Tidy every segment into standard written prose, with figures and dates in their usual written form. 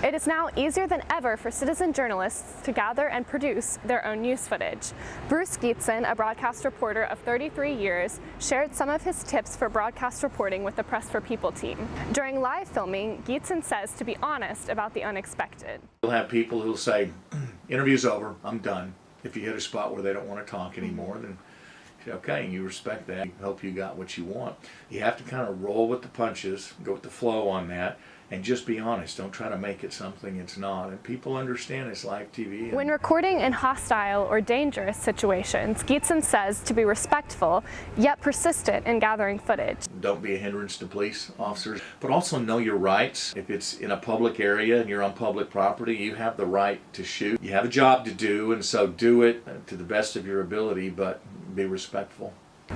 It is now easier than ever for citizen journalists to gather and produce their own news footage. Bruce Gietzen, a broadcast reporter of 33 years, shared some of his tips for broadcast reporting with the Press for People team. During live filming, Gietzen says to be honest about the unexpected. You'll have people who'll say, interview's over, I'm done. If you hit a spot where they don't want to talk anymore, then okay, and you respect that. You hope you got what you want. You have to kind of roll with the punches, go with the flow on that, and just be honest. Don't try to make it something it's not. And people understand it's live TV. When recording in hostile or dangerous situations, Gietzen says to be respectful, yet persistent in gathering footage. Don't be a hindrance to police officers, but also know your rights. If it's in a public area and you're on public property, you have the right to shoot. You have a job to do, and so do it to the best of your ability, but be respectful.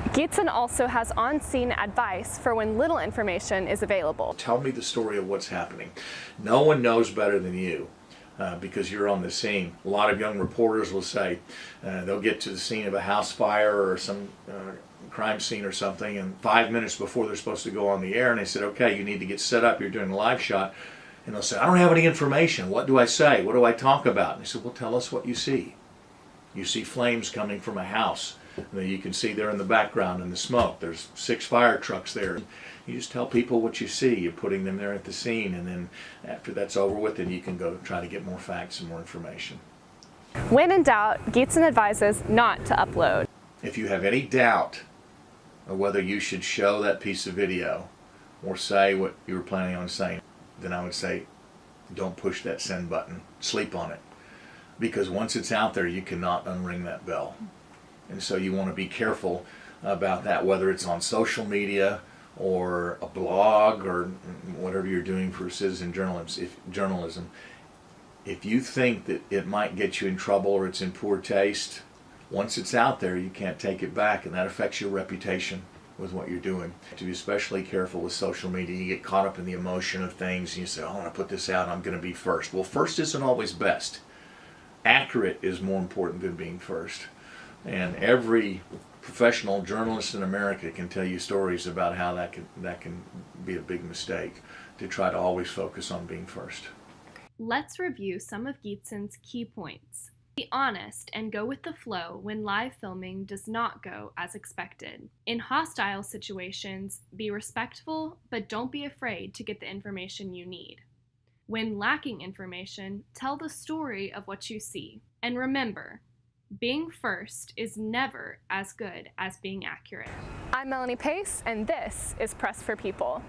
Gietzen also has on-scene advice for when little information is available. Tell me the story of what's happening. No one knows better than you because you're on the scene. A lot of young reporters will say they'll get to the scene of a house fire or some crime scene or something, and 5 minutes before they're supposed to go on the air, and they said, okay, you need to get set up, you're doing a live shot. And they'll say, I don't have any information. What do I say? What do I talk about? And they said, well, tell us what you see. You see flames coming from a house. You can see there in the background in the smoke. There's 6 fire trucks there. You just tell people what you see. You're putting them there at the scene, and then after that's over with, then you can go try to get more facts and more information. When in doubt, Gietzen advises not to upload. If you have any doubt of whether you should show that piece of video or say what you were planning on saying, then I would say don't push that send button. Sleep on it. Because once it's out there, you cannot unring that bell. And so you want to be careful about that, whether it's on social media or a blog or whatever you're doing for citizen journalism. If you think that it might get you in trouble or it's in poor taste, once it's out there, you can't take it back, and that affects your reputation with what you're doing. To be especially careful with social media, you get caught up in the emotion of things, and you say, oh, I want to put this out, I'm going to be first. Well, first isn't always best. Accurate is more important than being first. And every professional journalist in America can tell you stories about how that can be a big mistake, to try to always focus on being first. Let's review some of Gietzen's key points. Be honest and go with the flow when live filming does not go as expected. In hostile situations, be respectful, but don't be afraid to get the information you need. When lacking information, tell the story of what you see. And remember, being first is never as good as being accurate. I'm Melanie Pace, and this is Press for People.